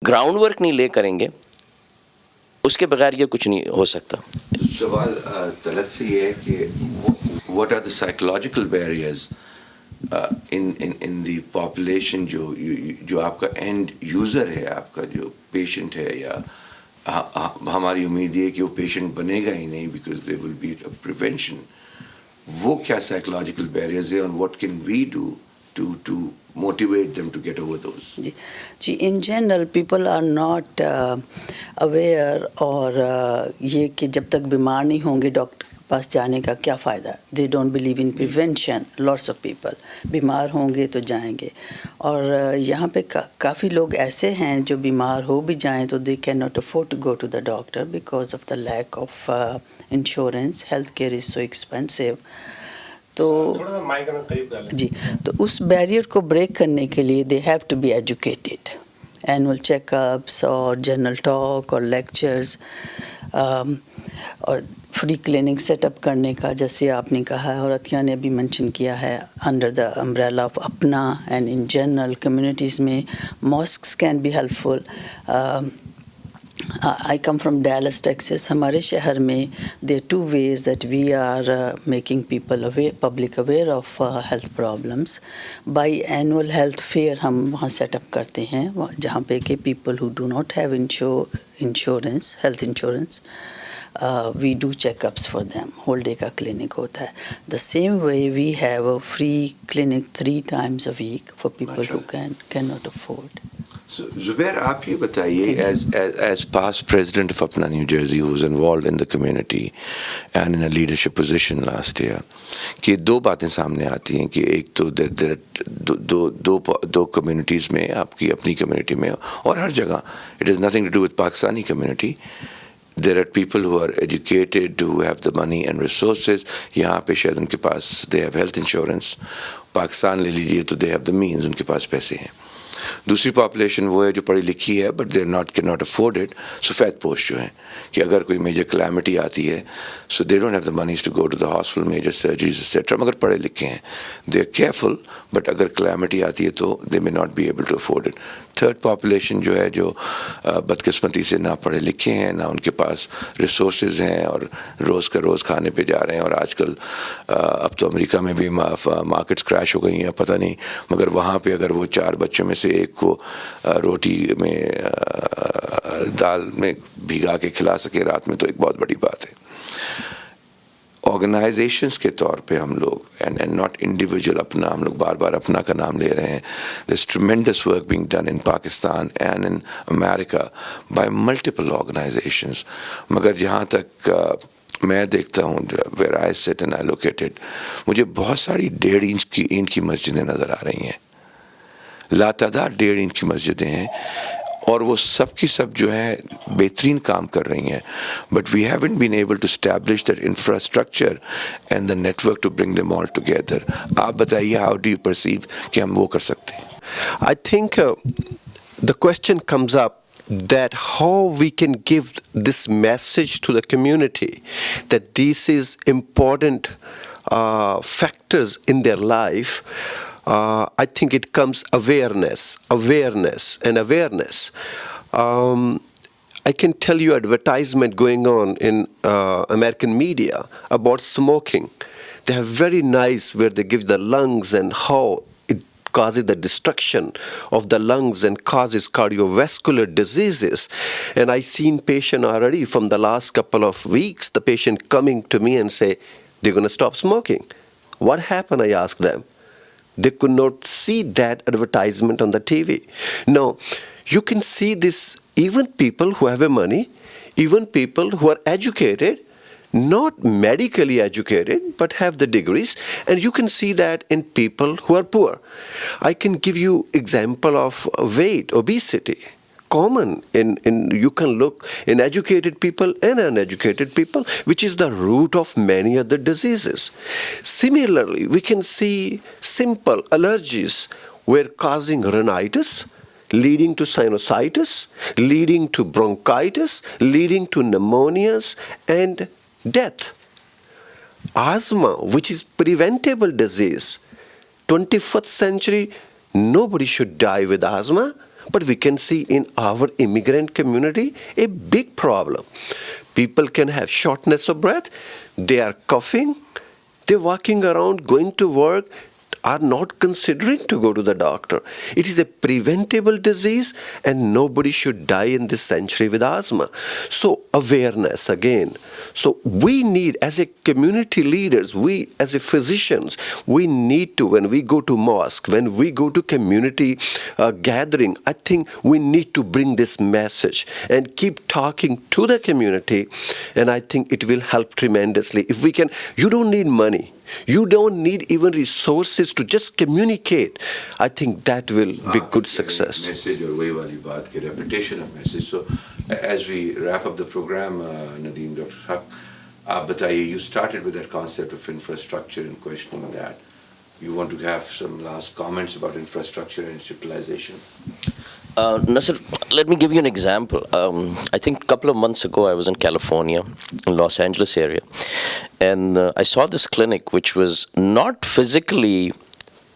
Ground work نہیں لے کریں گے اس کے بغیر یہ کچھ نہیں ہو سکتا. سوال طلعت سے یہ ہے کہ what are the psychological barriers in the population جو آپ کا اینڈ یوزر ہے, آپ کا جو پیشنٹ ہے, یا ہماری امید یہ کہ وہ پیشنٹ بنے گا ہی نہیں because there will be a prevention, وہ کیا psychological barriers ہیں and what can we do to motivate them to get over those? G in general people are not aware, اور یہ کہ جب تک بیمار نہیں ہوں گے ڈاکٹر کے پاس جانے کا کیا فائدہ. they don't believe in prevention. lots of people بیمار ہوں گے تو جائیں گے, اور یہاں پہ کافی لوگ ایسے ہیں جو بیمار ہو بھی جائیں تو they cannot afford to go to the doctor because of the lack of insurance. health care is so expensive. تو جی, تو اس بیریئر کو بریک کرنے کے لیے they have to be educated. Annual check ups اور جنرل ٹاک اور lectures اور free clinic set up کرنے کا, جیسے آپ نے کہا ہے اور عطیہ نے بھی مینشن کیا ہے, under the umbrella of APNA and in general communities میں masks can be helpful. I come from Dallas, Texas. ہمارے شہر میں there are two ways that we are making people aware, public aware of health problems. By annual health fair ہم وہاں set up کرتے ہیں جہاں پہ کہ people who do not have insurance, health insurance, we do checkups for them. whole day کا clinic ہوتا ہے. The same way we have a free clinic 3 times a week for people who cannot afford. زبیر, آپ یہ بتائیے as past president of Apna New Jersey who was involved in the community and in a leadership position last year, کہ دو باتیں سامنے آتی ہیں کہ ایک تو دو کمیونٹیز میں, آپ کی اپنی کمیونٹی میں اور ہر جگہ, it has nothing to do with Pakistani community. There are people who are educated, who have the money and resources. یہاں پہ شاید ان کے پاس they have health insurance. Pakistan لے لیجیے تو they have the means, ان کے پاس پیسے ہیں. دوسری پاپولیشن وہ ہے جو پڑھی لکھی ہے بٹ دے کی ناٹ افورڈ اٹ. سفید پوش جو ہیں کہ اگر کوئی میجر کلیمٹی آتی ہے so they don't have the monies to go to the hospital, major surgeries etcetera, مگر پڑھے لکھے ہیں, دے آر کیئرفل, بٹ اگر کلیمٹی آتی ہے تو they may not be able to afford it. Third population جو ہے جو بدقسمتی سے نہ پڑھے لکھے ہیں, نہ ان کے پاس ریسورسز ہیں, اور روز کا روز کھانے پہ جا رہے ہیں. اور آج کل اب تو امریکہ میں بھی مارکیٹس کریش ہو گئی ہیں, پتہ نہیں, مگر وہاں پہ اگر وہ 4 بچوں میں سے ایک کو روٹی میں دال میں بھگا کے کھلا سکے رات میں تو ایک بہت بڑی بات ہے. آرگنائزیشنس کے طور پہ ہم لوگ اینڈ ناٹ انڈیویجول, اپنا, ہم لوگ بار بار اپنا کا نام لے رہے ہیں. There's tremendous work being done in Pakistan and in America by multiple organizations. مگر جہاں تک میں دیکھتا ہوں where I sit and I look at it, مجھے بہت ساری 1.5 اینٹ کی مسجدیں نظر آ رہی ہیں, لاتعداد 1.5 اینٹ کی مسجدیں ہیں, اور وہ سب کی سب جو ہیں بہترین کام کر رہی ہیں, but we haven't been able to establish that infrastructure and the network to bring them all together. آپ بتائیے, ہاؤ ڈو یو پرسیو کہ ہم وہ کر سکتے ہیں؟ I think the question comes up that how we can give this message to the community that this is important factors in their life. I think it comes awareness. I can tell you advertisement going on in American media about smoking. They are very nice where they give the lungs and how it causes the destruction of the lungs and causes cardiovascular diseases. And I've seen patient already from the last couple of weeks, the patient coming to me and say, they're going to stop smoking. What happened? I asked them. They could not see that advertisement on the TV. Now, you can see this even people who have money, even people who are educated, not medically educated, but have the degrees, and you can see that in people who are poor. I can give you example of weight, obesity. Common in you can look in educated people and uneducated people, which is the root of many other diseases. Similarly, we can see simple allergies were causing rhinitis, leading to sinusitis, leading to bronchitis, leading to pneumonias and death. Asthma, which is preventable disease, 21st century, nobody should die with asthma. But we can see in our immigrant community a big problem. People can have shortness of breath, they are coughing, they're walking around, going to work, are not considering to go to the doctor. It is a preventable disease and nobody should die in this century with asthma. So awareness again. So we need, as a community leaders, we as a physicians, we need to, when we go to mosque, when we go to community gathering, I think we need to bring this message and keep talking to the community, and I think it will help tremendously. If we can, you don't need money. You don't need even resources to just communicate. I think that will be good success. Message or वही वाली बात के repetition of message. So as we wrap up the program, Nadeem, Dr. Haq, आप बताइए, you started with that concept of infrastructure and questioning that. You want to have some last comments about infrastructure and its utilization? Nasir, let me give you an example. I think a couple of months ago, I was in California, in Los Angeles area, and I saw this clinic which was not physically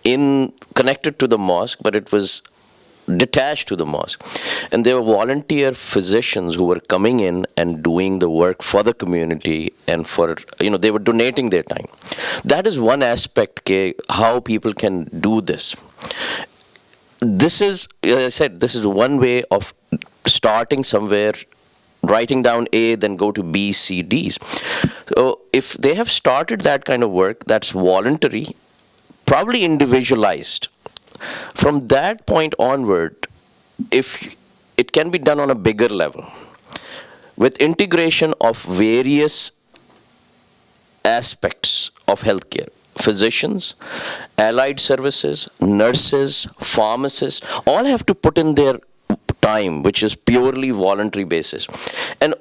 connected to the mosque, but it was detached to the mosque. And there were volunteer physicians who were coming in and doing the work for the community, and they were donating their time. That is one aspect, how people can do this. This is, as I said, this is one way of starting somewhere, writing down A, then go to B, C, Ds. So if they have started that kind of work, that's voluntary, probably individualized. From that point onward, if it can be done on a bigger level, with integration of various aspects of healthcare, physicians, allied services, nurses, pharmacists, all have to put in their time, which is purely voluntary basis. And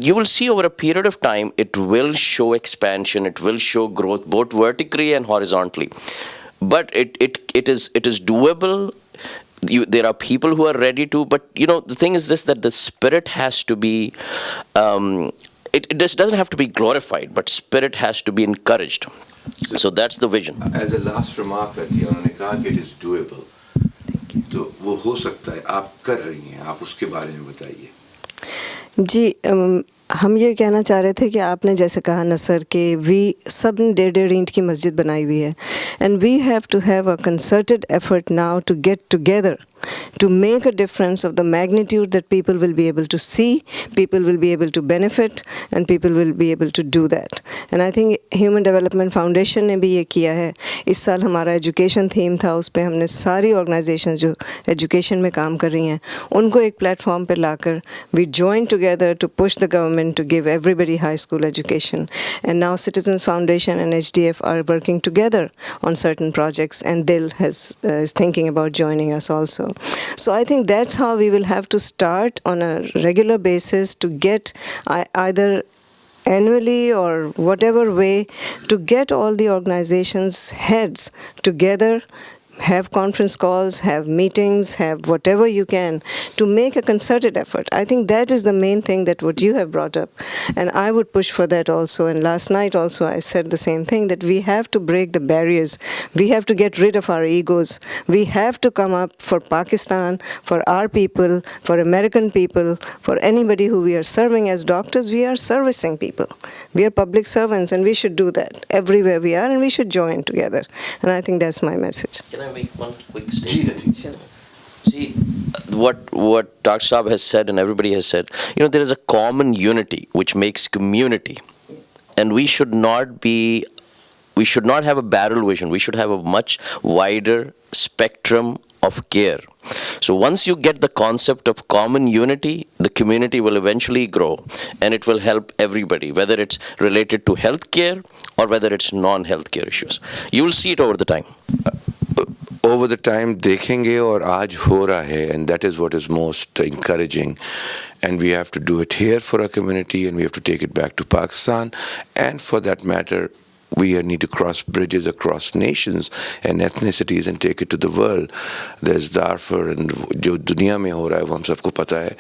you will see over a period of time, it will show expansion, it will show growth, both vertically and horizontally. But it is doable. There are people who are ready to, but the thing is this, that the spirit has to be, it just doesn't have to be glorified, but spirit has to be encouraged. So that's the vision. As a last remark, उन्होंने कहा कि it is doable. तो वो हो सकता है, आप कर रही हैं, आप उसके बारे में बताइए. जी, हम ये कहना चाह रहे थे कि आपने जैसे कहा नसर कि सब ने 1.5 ईंट की मस्जिद बनाई हुई है, and we have to have a concerted effort now to get together to make a difference of the magnitude that people will be able to see, people will be able to benefit, and people will be able to do that. And I think Human Development Foundation ने भी ये किया है. इस साल हमारा education theme था, उस पर हमने सारी ऑर्गेनाइजेशन जो एजुकेशन में काम कर रही हैं उनको एक प्लेटफॉर्म पर लाकर we joined together to push the government to give everybody high school education. And now Citizens Foundation and HDF are working together on certain projects, and Dil is thinking about joining us also. So I think that's how we will have to start on a regular basis to get either annually or whatever way to get all the organizations' heads together, have conference calls, have meetings, have whatever you can to make a concerted effort. I think that is the main thing that what you have brought up. And I would push for that also. And last night also I said the same thing, that we have to break the barriers. We have to get rid of our egos. We have to come up for Pakistan, for our people, for American people, for anybody who we are serving as doctors. We are servicing people. We are public servants, and we should do that everywhere we are, and we should join together. And I think that's my message. Can I make one quick statement? Sure. See, what Dr. Saab has said and everybody has said, there is a common unity which makes community. Yes. And we should not have a barrel vision. We should have a much wider spectrum of care. So once you get the concept of common unity, the community will eventually grow, and it will help everybody, whether it's related to healthcare or whether it's non-healthcare issues. You will see it over the time. Over the time देखेंगे और आज हो रहा है, and that is what is most encouraging, and we have to do it here for our community, and we have to take it back to Pakistan, and for that matter we need to cross bridges across nations and ethnicities and take it to the world. There's Darfur, and जो दुनिया में हो रहा है वो हम सबको पता है.